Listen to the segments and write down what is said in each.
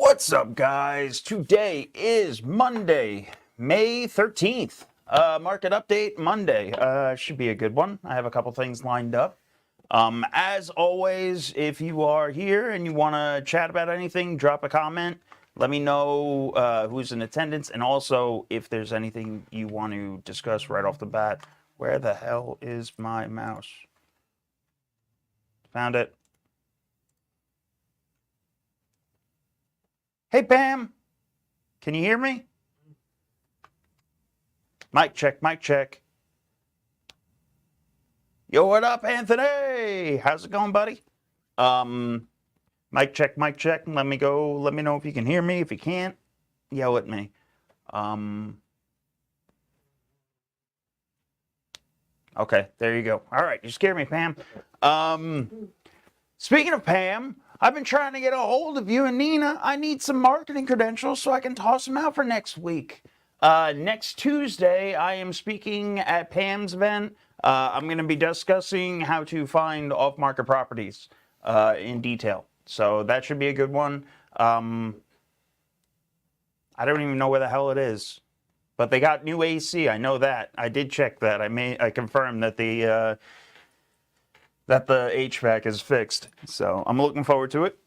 What's up, guys? Today is Monday, May 13th. Market update Monday. Should be a good one. I have a couple things lined up. As always, if you are here and you want to chat about anything, drop a comment. Let me know who's in attendance, and also if there's anything you want to discuss right off the bat. Where the hell is my mouse? Found it. Hey, Pam. Can you hear me? Mic check, mic check. Yo, what up, Anthony? How's it going, buddy? Mic check, mic check. Let me know if you can hear me. If you can't, yell at me. Okay, there you go. All right, you scared me, Pam. Speaking of Pam, I've been trying to get a hold of you and Nina. I need some marketing credentials so I can toss them out for next week. Next Tuesday, I am speaking at Pam's event. I'm going to be discussing how to find off-market properties in detail. So that should be a good one. I don't even know where the hell it is, but they got new AC. I know that. I did check that. I confirmed that the HVAC is fixed. So I'm looking forward to it.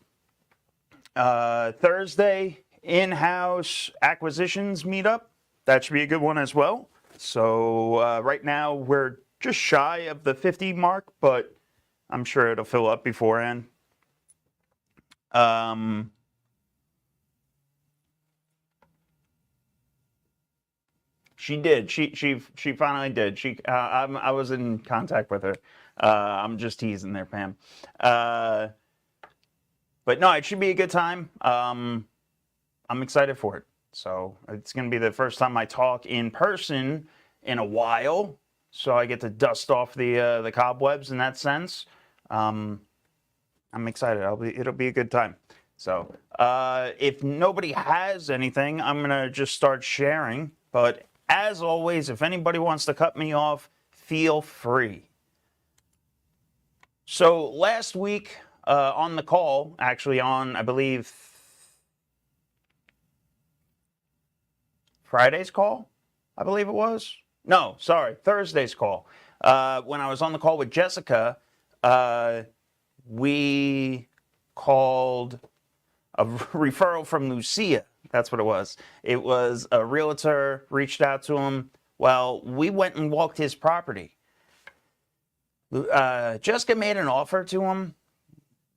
Thursday, in-house acquisitions meetup. That should be a good one as well. So right now we're just shy of the 50 mark, but I'm sure it'll fill up beforehand. She did. She finally did. I was in contact with her. I'm just teasing there, Pam. But no, it should be a good time. I'm excited for it. So it's going to be the first time I talk in person in a while. So I get to dust off the cobwebs in that sense. I'm excited. It'll be a good time. So if nobody has anything, I'm going to just start sharing. But as always, if anybody wants to cut me off, feel free. So last week on the call, actually on, I believe, Friday's call, I believe it was. No, sorry, Thursday's call. When I was on the call with Jessica, we called a referral from Lucia. That's what it was. It was a realtor reached out to him. Well, we went and walked his property. Jessica made an offer to him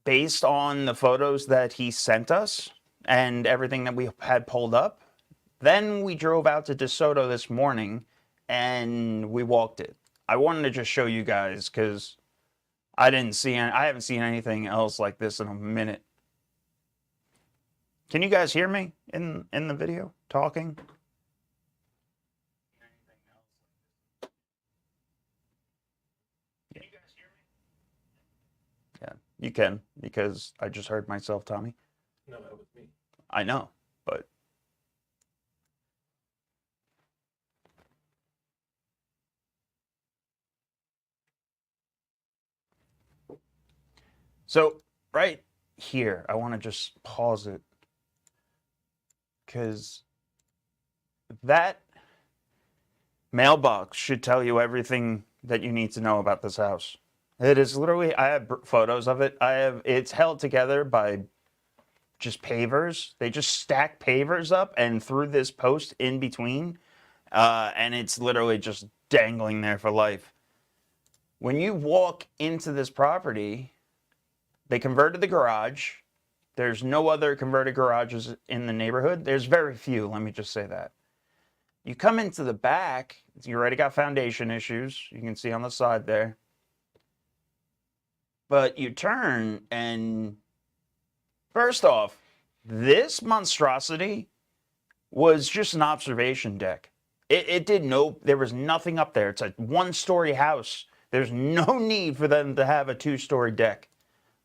based on the photos that he sent us and everything that we had pulled up. Then we drove out to DeSoto this morning and we walked it. I wanted to just show you guys because I haven't seen anything else like this in a minute. Can you guys hear me in the video talking? Can you guys hear me? Yeah, you can, because I just heard myself, Tommy. No, that was me. I know, but so right here, I want to just pause it because that mailbox should tell you everything that you need to know about this house. It is literally, I have photos of it. It's held together by just pavers. They just stack pavers up and threw this post in between, and it's literally just dangling there for life. When you walk into this property, they converted the garage. There's no other converted garages in the neighborhood. There's very few, let me just say that. You come into the back, you already got foundation issues. You can see on the side there. But you turn and first off, this monstrosity was just an observation deck. There was nothing up there. It's a one-story house. There's no need for them to have a two-story deck.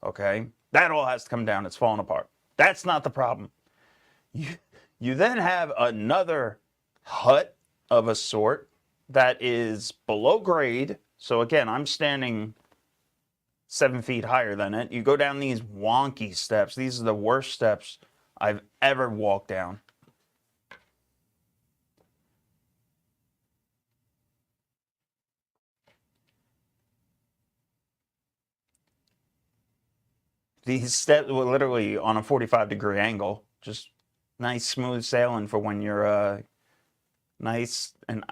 Okay? That all has to come down. It's falling apart. That's not the problem. You then have another hut of a sort that is below grade. So again, I'm standing 7 feet higher than it. You go down these wonky steps. These are the worst steps I've ever walked down. These steps were literally on a 45-degree angle. Just nice, smooth sailing for when you're nice and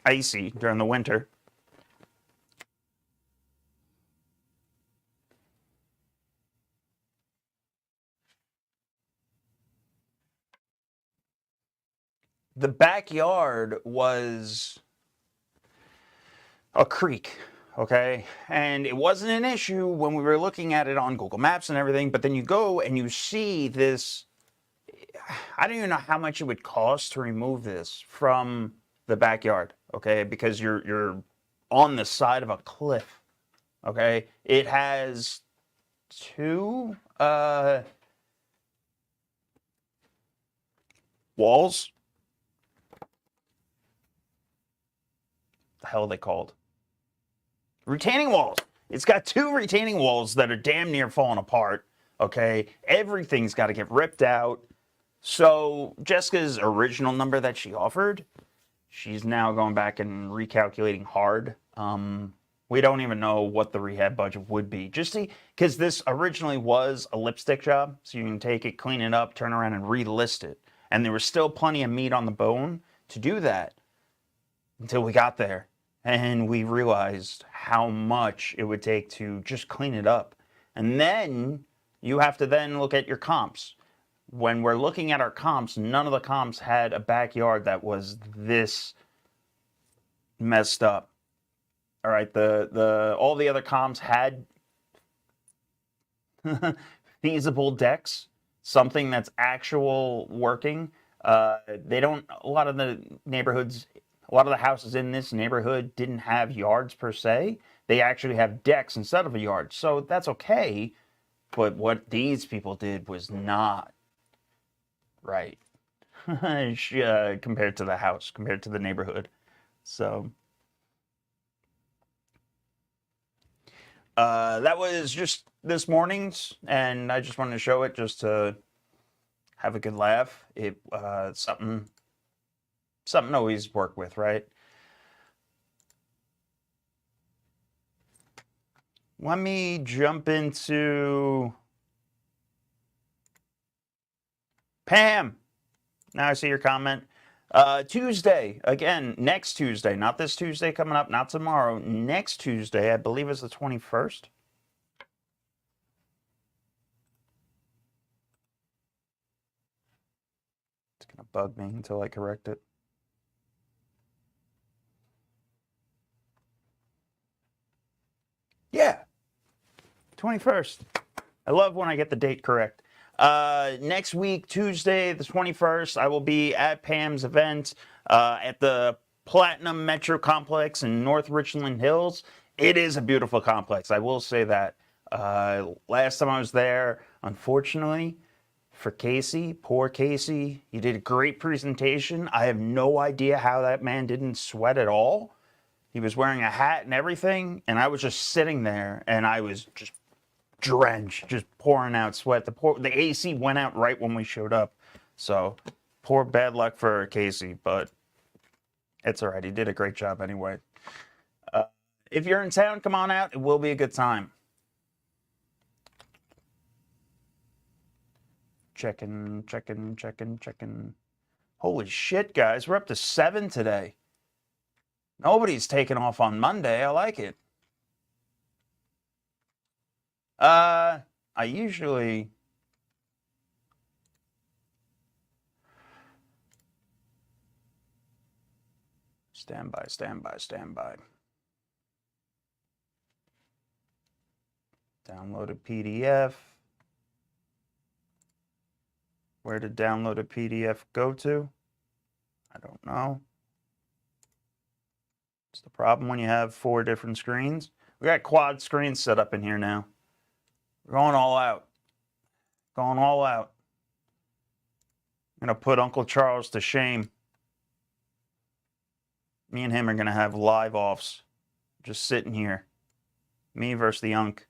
icy during the winter. The backyard was a creek, okay? And it wasn't an issue when we were looking at it on Google Maps and everything, but then you go and you see this. I don't even know how much it would cost to remove this from the backyard, okay? Because you're on the side of a cliff, okay? It has two walls. The hell are they called? Retaining walls. It's got two retaining walls that are damn near falling apart. Okay, everything's got to get ripped out. So Jessica's original number that she offered, she's now going back and recalculating hard. We don't even know what the rehab budget would be. Just see, because this originally was a lipstick job, so you can take it, clean it up, turn around and relist it. And there was still plenty of meat on the bone to do that until we got there. And we realized how much it would take to just clean it up. And then you have to then look at your comps. When we're looking at our comps, none of the comps had a backyard that was this messed up. All right, all the other comps had feasible decks, something that's actual working. They don't. A lot of the neighborhoods, a lot of the houses in this neighborhood didn't have yards per se. They actually have decks instead of a yard, so that's okay. But what these people did was not right compared to the house, compared to the neighborhood. So that was just this morning's, and I just wanted to show it just to have a good laugh. It something to always work with, right? Let me jump into Pam. Now I see your comment. Tuesday, again, next Tuesday, not this Tuesday coming up, not tomorrow. Next Tuesday, I believe is the 21st. It's going to bug me until I correct it. Yeah, 21st. I love when I get the date correct. Next week, Tuesday, the 21st, I will be at Pam's event at the Platinum Metro Complex in North Richland Hills. It is a beautiful complex, I will say that. Last time I was there, unfortunately, for Casey, poor Casey, he did a great presentation. I have no idea how that man didn't sweat at all. He was wearing a hat and everything, and I was just sitting there, and I was just drenched, just pouring out sweat. The AC went out right when we showed up. So, poor bad luck for Casey, but it's all right. He did a great job anyway. If you're in town, come on out. It will be a good time. Checking. Holy shit, guys. We're up to 7 today. Nobody's taking off on Monday. I like it. I usually... Stand by. Download a PDF. Where to download a PDF go to? I don't know. It's the problem when you have 4 different screens. We got quad screens set up in here now. We're going all out. I'm gonna put Uncle Charles to shame. Me and him are gonna have live offs. Just sitting here. Me versus the Unk.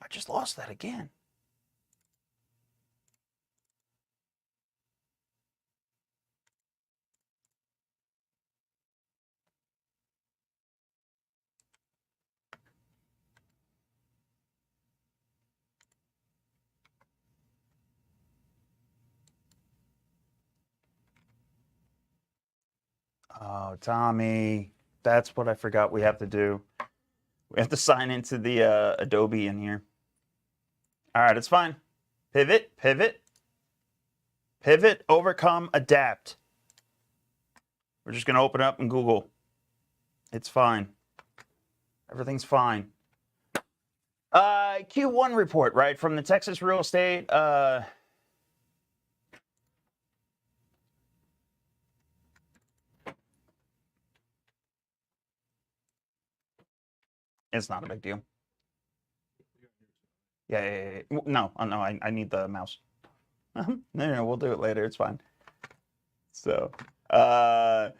I just lost that again. Oh, Tommy, that's what I forgot we have to do. We have to sign into the Adobe in here. All right, it's fine. Pivot, pivot, pivot, overcome, adapt. We're just going to open up in Google. It's fine. Everything's fine. Q1 report, right, from the Texas Real Estate. It's not a big deal. Yeah. No, I need the mouse. No, we'll do it later. It's fine. So, so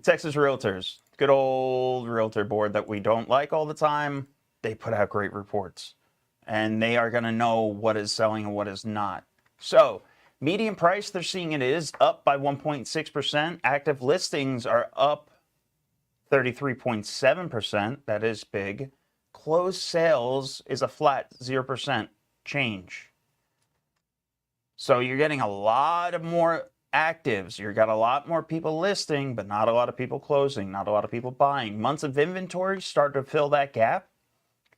Texas Realtors, good old realtor board that we don't like all the time. They put out great reports, and they are going to know what is selling and what is not. So, median price, they're seeing it is up by 1.6%. Active listings are up 33.7%. That is big. Closed sales is a flat 0% change. So you're getting a lot of more actives. You've got a lot more people listing, but not a lot of people closing, not a lot of people buying. Months of inventory start to fill that gap.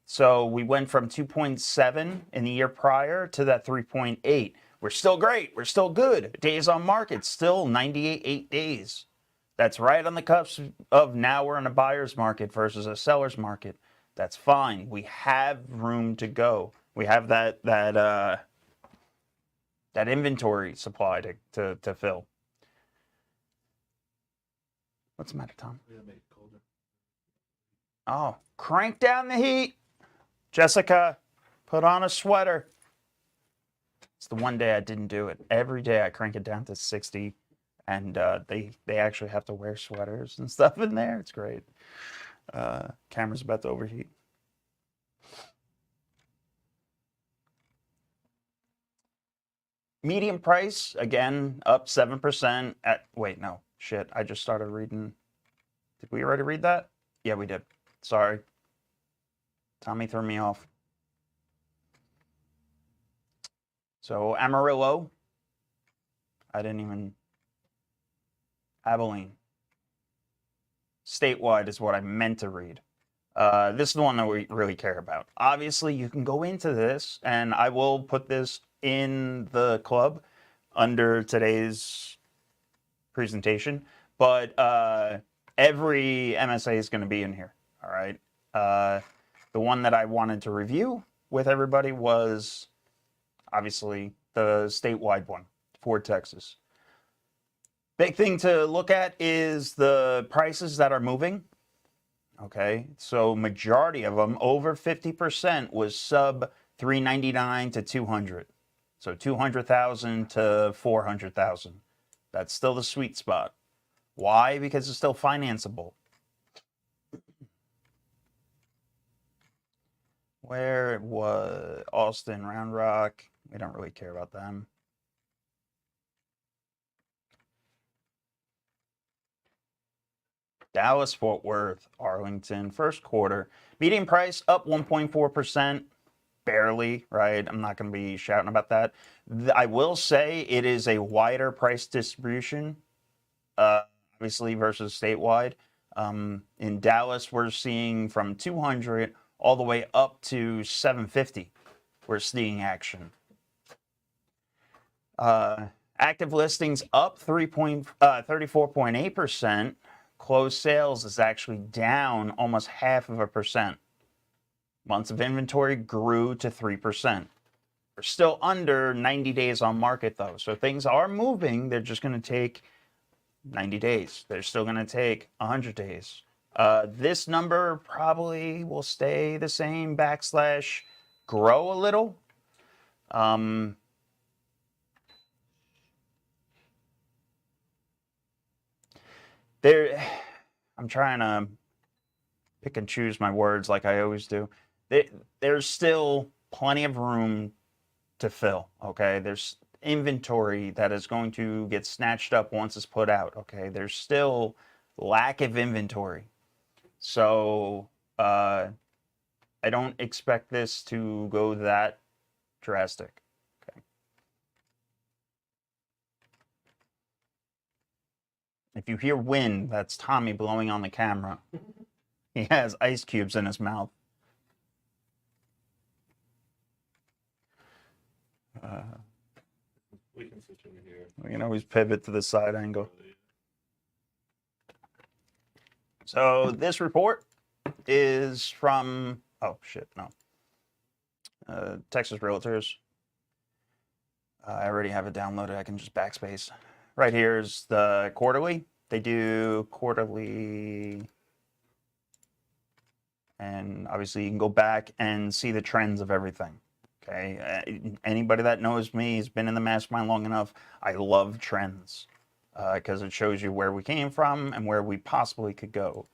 So we went from 2.7 in the year prior to that 3.8. We're still great. We're still good. Days on market, still 98 days. That's right on the cusp of now we're in a buyer's market versus a seller's market. That's fine. We have room to go. We have that inventory supply to fill. What's the matter, Tom? We gotta make it colder. Oh, crank down the heat. Jessica, put on a sweater. It's the one day I didn't do it. Every day I crank it down to 60, and they actually have to wear sweaters and stuff in there. It's great. Camera's about to overheat. Median price, again, up 7%. Wait, no, shit. I just started reading. Did we already read that? Yeah, we did. Sorry. Tommy threw me off. So Amarillo. Abilene. Statewide is what I meant to read. This is the one that we really care about. Obviously, you can go into this, and I will put this in the club under today's presentation, but every MSA is going to be in here. All right. The one that I wanted to review with everybody was obviously the statewide one for Texas. Big thing to look at is the prices that are moving. Okay, so majority of them, over 50%, was sub 399 to 200. So 200,000 to 400,000. That's still the sweet spot. Why? Because it's still financeable. Where was Austin, Round Rock? We don't really care about them. Dallas, Fort Worth, Arlington, first quarter. Median price up 1.4%. Barely, right? I'm not going to be shouting about that. I will say it is a wider price distribution, obviously, versus statewide. In Dallas, we're seeing from 200 all the way up to 750. We're seeing action. Active listings up 34.8%. Closed sales is actually down almost 0.5%. Months of inventory grew to 3%. We're still under 90 days on market, though. So things are moving. They're just going to take 90 days. They're still going to take 100 days. This number probably will stay the same, / grow a little. I'm trying to pick and choose my words like I always do. There's still plenty of room to fill, okay? There's inventory that is going to get snatched up once it's put out, okay? There's still lack of inventory. So I don't expect this to go that drastic. Okay. If you hear wind, that's Tommy blowing on the camera. He has ice cubes in his mouth. We can switch over here. We can always pivot to the side angle. So this report is from, oh shit, no. Texas Realtors. I already have it downloaded. I can just backspace. Right here is the quarterly. They do quarterly. And obviously you can go back and see the trends of everything. Okay. Anybody that knows me has been in the mastermind long enough. I love trends because it shows you where we came from and where we possibly could go.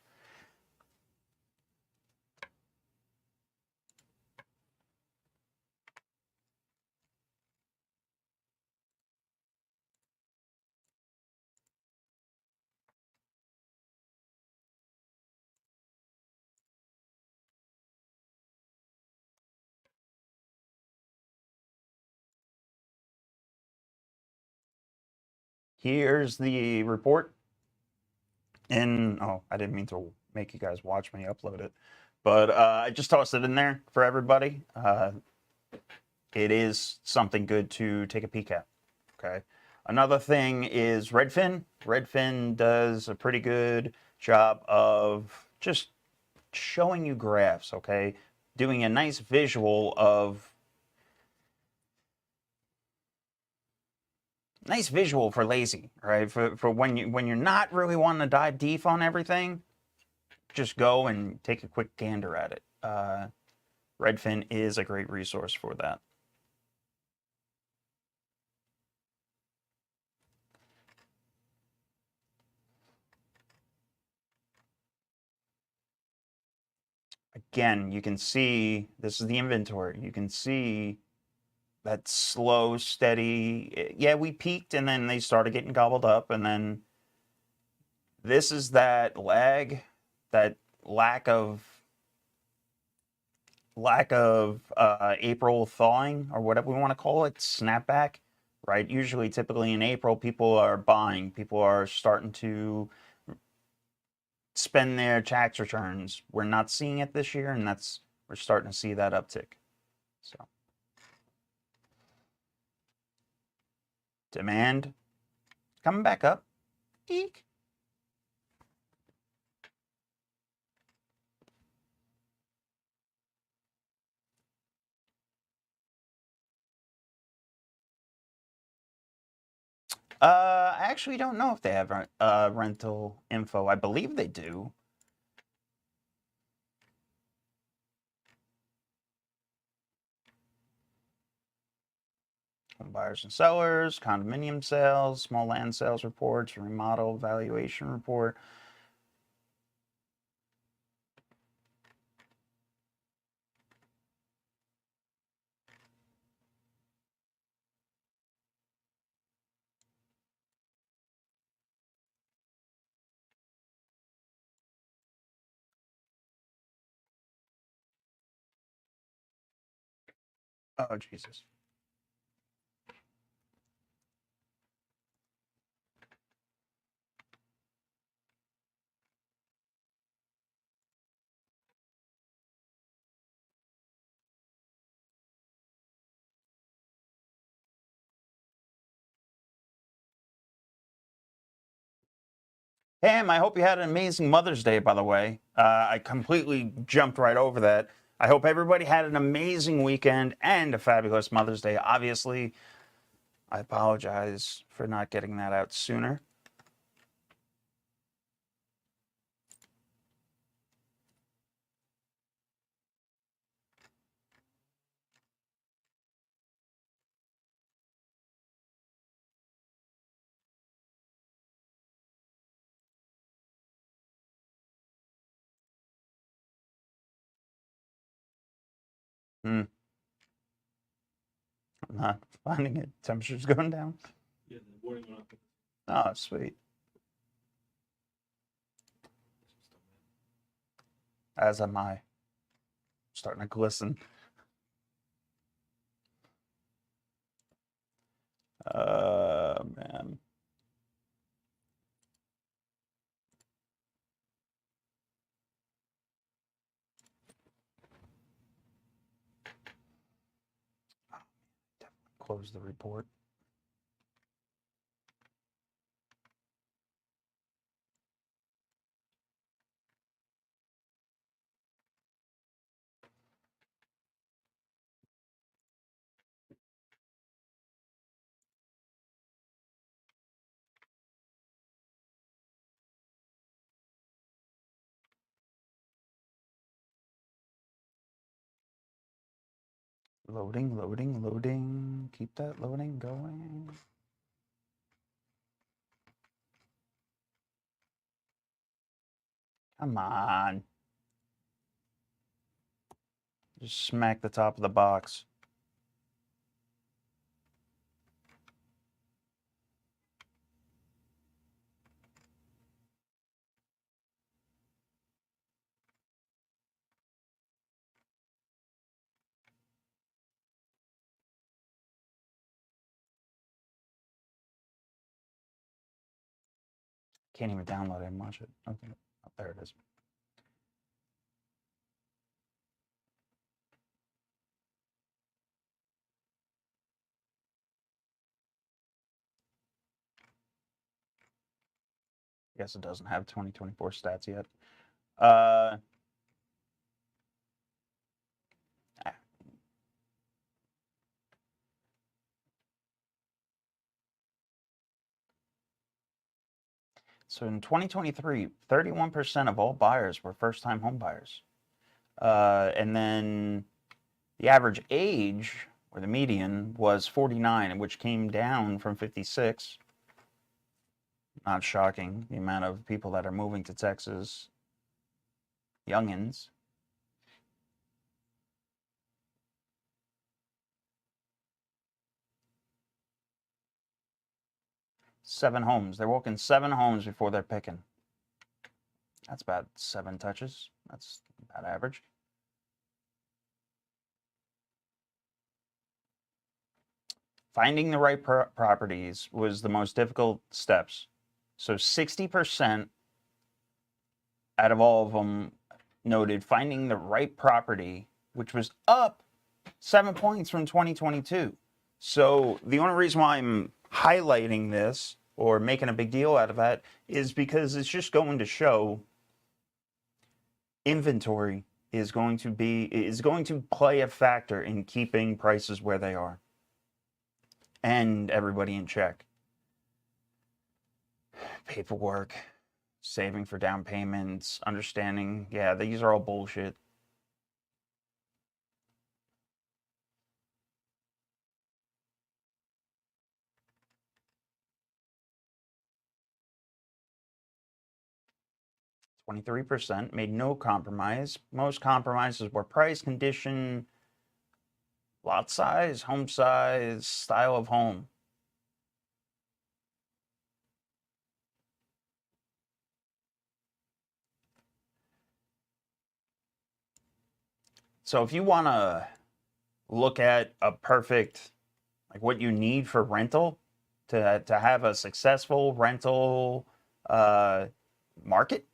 Here's the report. Oh, I didn't mean to make you guys watch me upload it, but I just tossed it in there for everybody. It is something good to take a peek at. Okay. Another thing is Redfin. Redfin does a pretty good job of just showing you graphs. Okay, doing a nice visual for lazy, right? For when you're not really wanting to dive deep on everything, just go and take a quick gander at it. Redfin is a great resource for that. Again, you can see this is the inventory. You can see that slow, steady. Yeah, we peaked and then they started getting gobbled up, and then this is that lag, that lack of April thawing, or whatever we want to call it, snapback, right? Usually, typically in April, people are buying. People are starting to spend their tax returns. We're not seeing it this year, and we're starting to see that uptick. So, demand coming back up. Eek. I actually don't know if they have rental info. I believe they do. Home buyers and sellers, condominium sales, small land sales reports, remodel valuation report. Oh, Jesus. Pam, I hope you had an amazing Mother's Day, by the way. I completely jumped right over that. I hope everybody had an amazing weekend and a fabulous Mother's Day. Obviously, I apologize for not getting that out sooner. I'm not finding it. Temperature's going down. Yeah, the warning went off. Oh, sweet. As am I. Starting to glisten. Man. close the report. Loading, loading, loading. Keep that loading going. Come on. Just smack the top of the box. Can't even download it and watch it. Okay. Oh, there it is. Guess it doesn't have 2024 stats yet. So in 2023, 31% of all buyers were first-time home buyers. And then the average age, or the median, was 49, which came down from 56. Not shocking, the amount of people that are moving to Texas, youngins. Seven homes. They're walking 7 homes before they're picking. That's about 7 touches. That's about average. Finding the right properties was the most difficult steps. So 60% out of all of them noted finding the right property, which was up 7 points from 2022. So the only reason why I'm highlighting this or making a big deal out of that is because it's just going to show inventory is going to play a factor in keeping prices where they are and everybody in check. Paperwork, saving for down payments, understanding, yeah, these are all bullshit. %, made no compromise. Most compromises were price, condition, lot size, home size, style of home. So if you want to look at a perfect, like what you need for rental to have a successful rental market,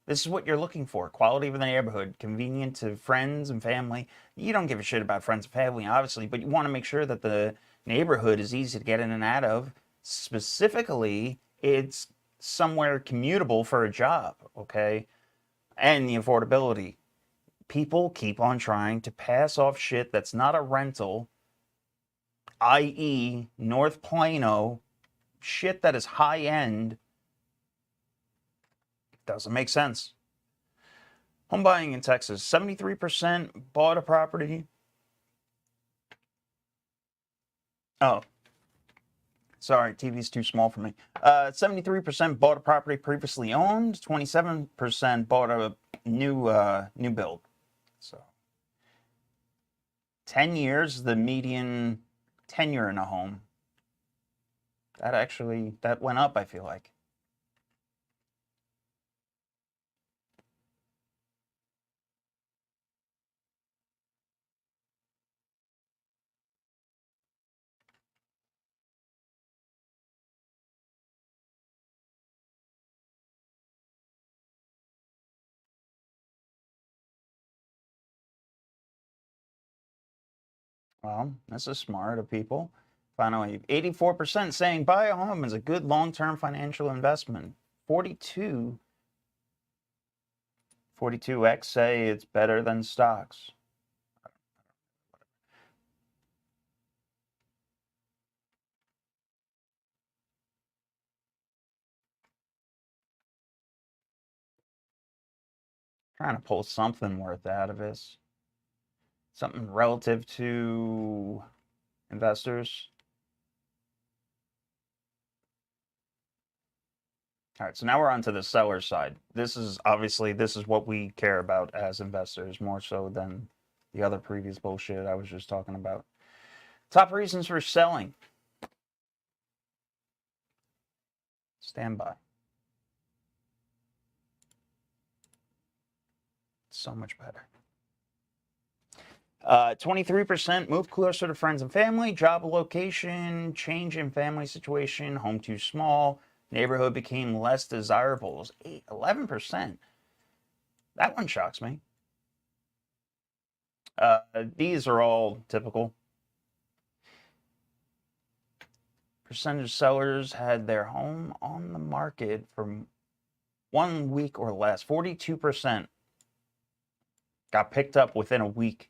this is what you're looking for. Quality of the neighborhood, convenient to friends and family. You don't give a shit about friends and family, obviously, but you want to make sure that the neighborhood is easy to get in and out of. Specifically, it's somewhere commutable for a job, okay? And the affordability. People keep on trying to pass off shit that's not a rental, i.e., North Plano, shit that is high end. Doesn't make sense. Home buying in Texas, 73% bought a property. Oh, sorry, TV's too small for me. 73% bought a property previously owned. 27% bought a new build. So 10 years, the median tenure in a home. That went up, I feel like. Well, this is smart of people. Finally, 84% saying buy a home is a good long-term financial investment. 42x say it's better than stocks. Trying to pull something worth out of this. Something relative to investors. All right, so now we're on to the seller side. This is what we care about as investors more so than the other previous bullshit I was just talking about. Top reasons for selling. Stand by. So much better. 23% move closer to friends and family, job location, change in family situation, home too small, neighborhood became less desirable. 11%. That one shocks me. These are all typical. Percentage of sellers had their home on the market for 1 week or less. 42% got picked up within a week.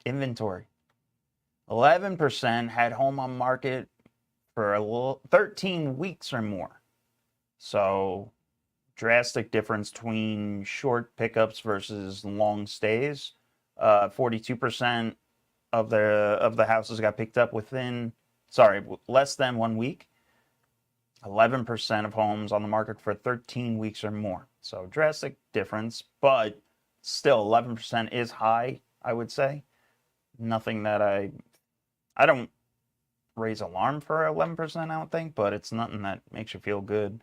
Inventory. 11% had home on market for 13 weeks or more. So drastic difference between short pickups versus long stays. 42% of the houses got picked up less than 1 week. 11% of homes on the market for 13 weeks or more. So drastic difference, but still 11% is high, I would say. Nothing that I don't raise alarm for 11%, I don't think, but it's nothing that makes you feel good.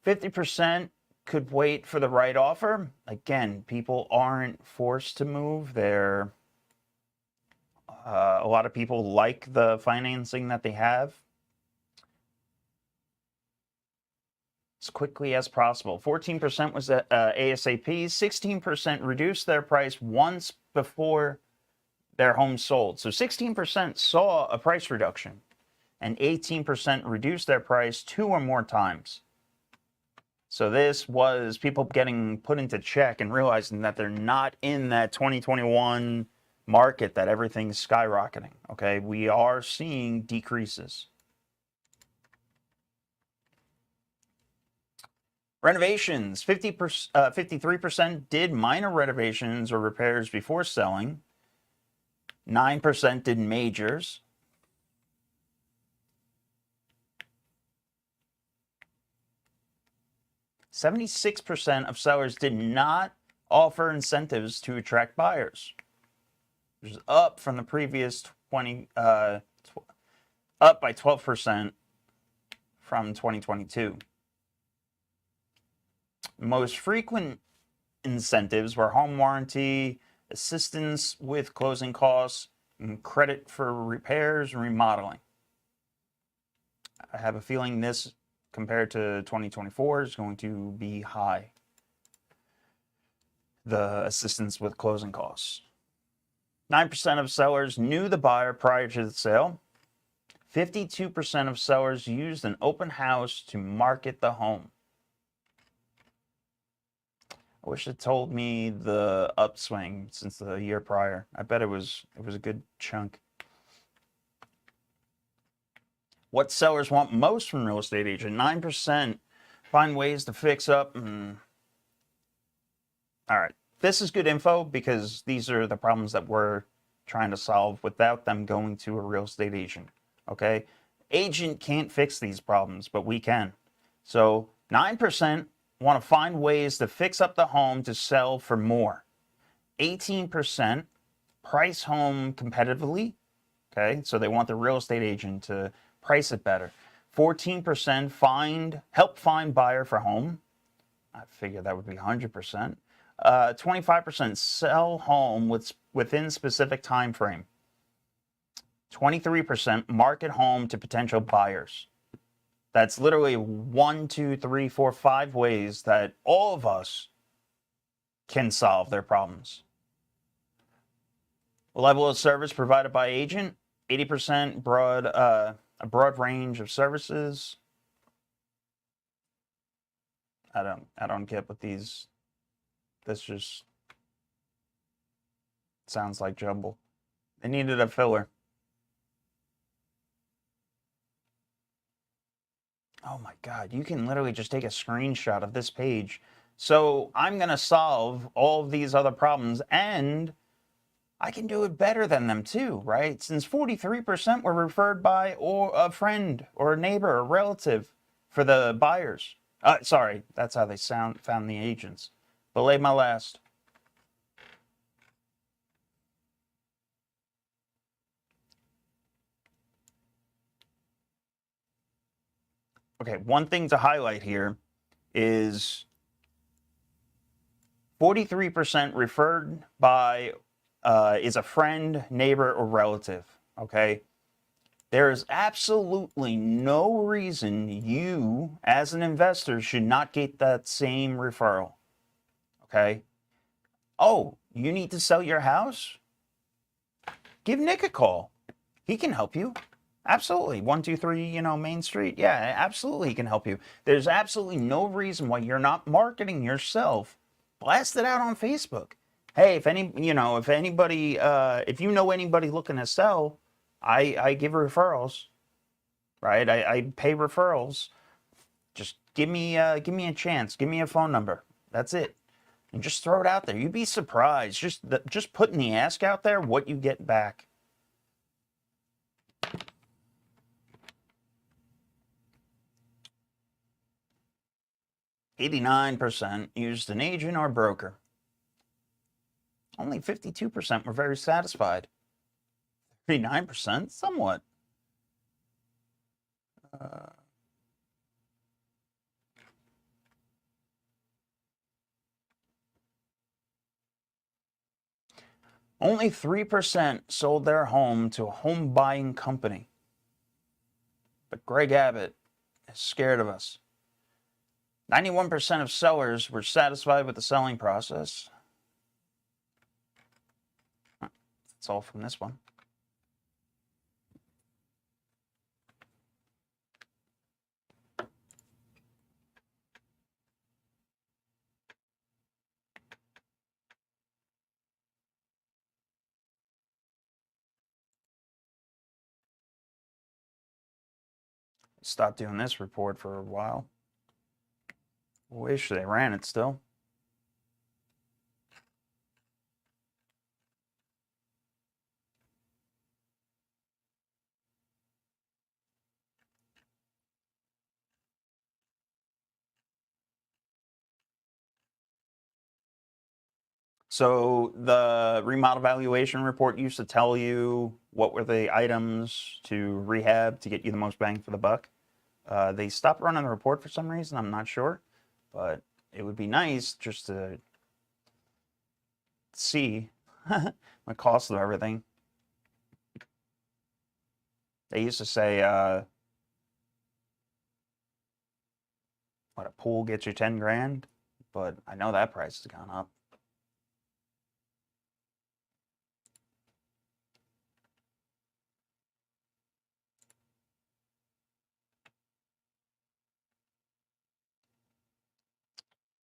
50% could wait for the right offer. Again, people aren't forced to move. A lot of people like the financing that they have. As quickly as possible. 14% was ASAP. 16% reduced their price once before their home sold. So 16% saw a price reduction, and 18% reduced their price 2 or more times. So this was people getting put into check and realizing that they're not in that 2021 market that everything's skyrocketing. Okay, we are seeing decreases. Renovations, 53% did minor renovations or repairs before selling. 9% did majors. %76% of sellers did not offer incentives to attract buyers, which is up from the previous up by 12% from 2022. Most frequent incentives were home warranty, assistance with closing costs, and credit for repairs and remodeling. I have a feeling this, compared to 2024, is going to be high. The assistance with closing costs. 9% of sellers knew the buyer prior to the sale. 52% of sellers used an open house to market the home. I wish it told me the upswing since the year prior. I bet it was a good chunk. What sellers want most from real estate agent? 9% find ways to fix up. All right, this is good info because these are the problems that we're trying to solve without them going to a real estate agent. Okay, agent can't fix these problems, but we can. So 9% want to find ways to fix up the home to sell for more. 18% price home competitively. Okay, so they want the real estate agent to price it better. 14% help find buyer for home. I figure that would be 100%. 25% sell home within specific time frame. 23% market home to potential buyers. That's literally 1, 2, 3, 4, 5 ways that all of us can solve their problems. Level of service provided by agent, 80% broad, a broad range of services. I don't get what these. This just sounds like jumble. They needed a filler. Oh my God, you can literally just take a screenshot of this page. So I'm going to solve all of these other problems, and I can do it better than them too, right? Since 43% were referred by or a friend or a neighbor or relative for the buyers. Sorry, that's how they found the agents. Belay my last. Okay, one thing to highlight here is 43% referred by is a friend, neighbor, or relative. Okay, there is absolutely no reason you, as an investor, should not get that same referral. Okay. Oh, you need to sell your house? Give Nick a call. He can help you. Absolutely. 123, Main Street. Yeah, absolutely he can help you. There's absolutely no reason why you're not marketing yourself. Blast it out on Facebook. Hey, if anybody, if you know anybody looking to sell, I give referrals, right? I pay referrals. Just give me a chance. Give me a phone number. That's it. And just throw it out there. You'd be surprised. Just putting the ask out there, what you get back. %89% used an agent or broker. Only 52% were very satisfied. 39%, somewhat. Only 3% sold their home to a home buying company. But Greg Abbott is scared of us. 91% of sellers were satisfied with the selling process. That's all from this one. Stopped doing this report for a while. Wish they ran it still. So the remodel valuation report used to tell you what were the items to rehab to get you the most bang for the buck. They stopped running the report for some reason. I'm not sure, but it would be nice just to see the cost of everything. They used to say, what, a pool gets you 10 grand, but I know that price has gone up.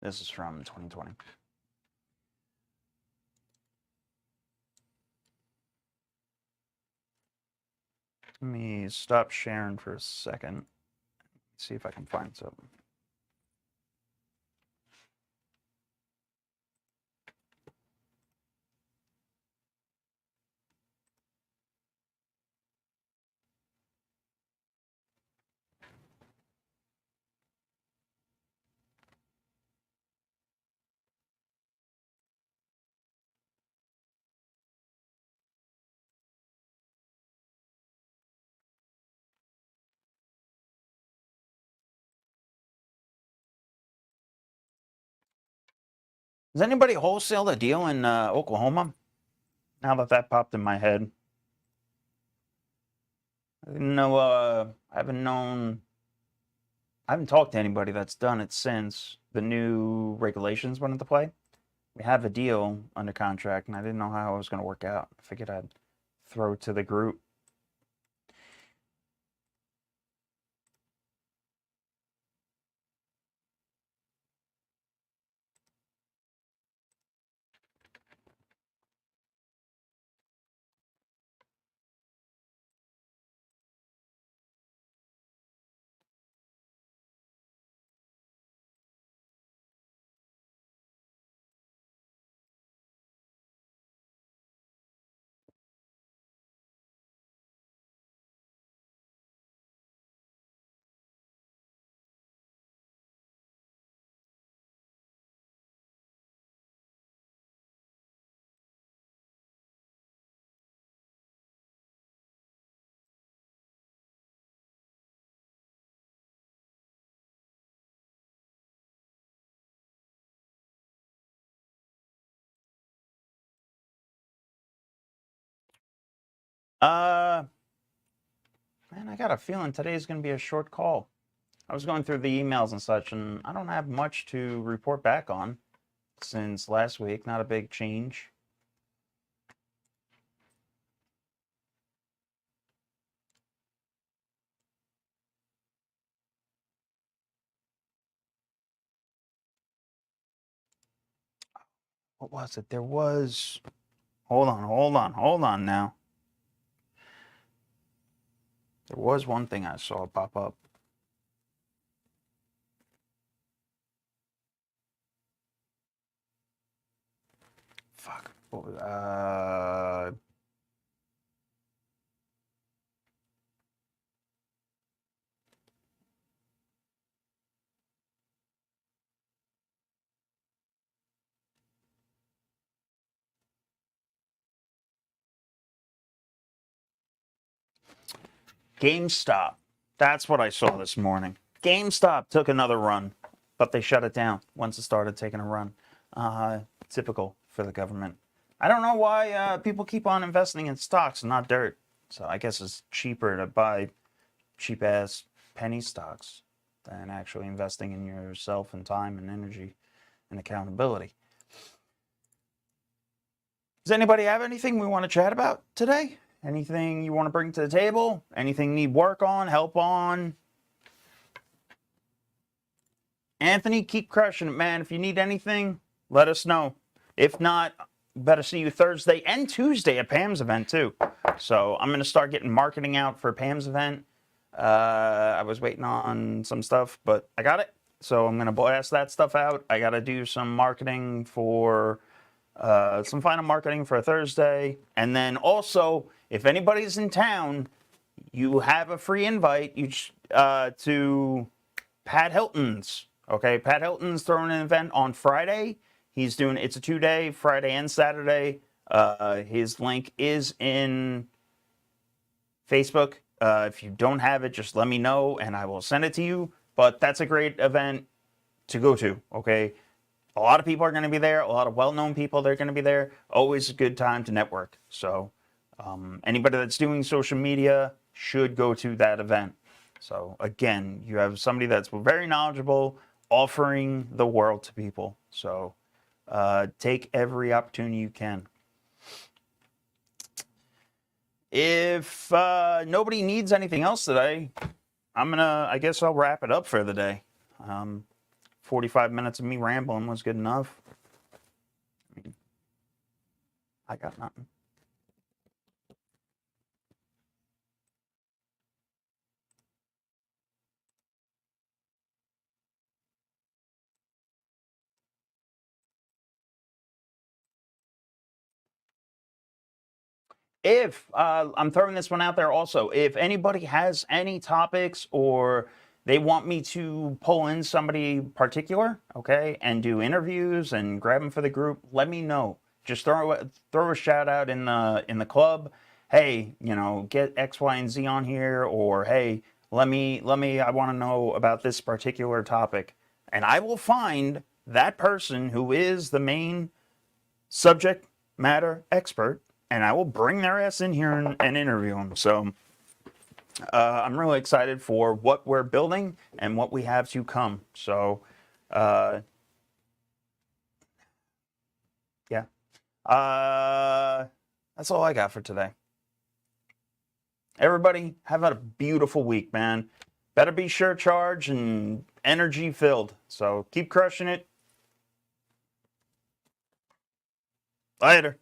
This is from 2020. Let me stop sharing for a second. See if I can find something. Does anybody wholesale a deal in Oklahoma? Now that popped in my head. I didn't know, I haven't talked to anybody that's done it since the new regulations went into play. We have a deal under contract, and I didn't know how it was going to work out. I figured I'd throw it to the group. Man, I got a feeling today's going to be a short call. I was going through the emails and such, and I don't have much to report back on since last week. Not a big change. What was it? There was... Hold on now. There was one thing I saw pop up. Fuck. What was, GameStop. That's what I saw this morning. GameStop took another run, but they shut it down once it started taking a run. Typical for the government. I don't know why people keep on investing in stocks and not dirt. So I guess it's cheaper to buy cheap-ass penny stocks than actually investing in yourself and time and energy and accountability. Does anybody have anything we want to chat about today? Anything you want to bring to the table? Anything need work on, help on? Anthony, keep crushing it, man. If you need anything, let us know. If not, better see you Thursday and Tuesday at Pam's event too. So I'm going to start getting marketing out for Pam's event. I was waiting on some stuff, but I got it. So I'm going to blast that stuff out. I got to do some marketing for... some final marketing for Thursday. And then also, if anybody's in town, you have a free invite to Pat Hilton's. Okay, Pat Hilton's throwing an event on Friday. He's doing, it's a 2-day, Friday and Saturday. His link is in Facebook. If you don't have it, just let me know and I will send it to you. But that's a great event to go to, okay? A lot of people are going to be there. A lot of well-known people that are going to be there. Always a good time to network. So anybody that's doing social media should go to that event. So again, you have somebody that's very knowledgeable, offering the world to people. So take every opportunity you can. If nobody needs anything else today, I guess I'll wrap it up for the day. 45 minutes of me rambling was good enough. I got nothing. If I'm throwing this one out there also, if anybody has any topics or they want me to pull in somebody particular, okay, and do interviews and grab them for the group, let me know. Just throw a shout out in the club. Hey, get X, Y, and Z on here, or hey, let me. I want to know about this particular topic, and I will find that person who is the main subject matter expert, and I will bring their ass in here and interview them. So I'm really excited for what we're building and what we have to come. So yeah. That's all I got for today. Everybody, have a beautiful week, man. Better be sure charged and energy filled. So keep crushing it. Later.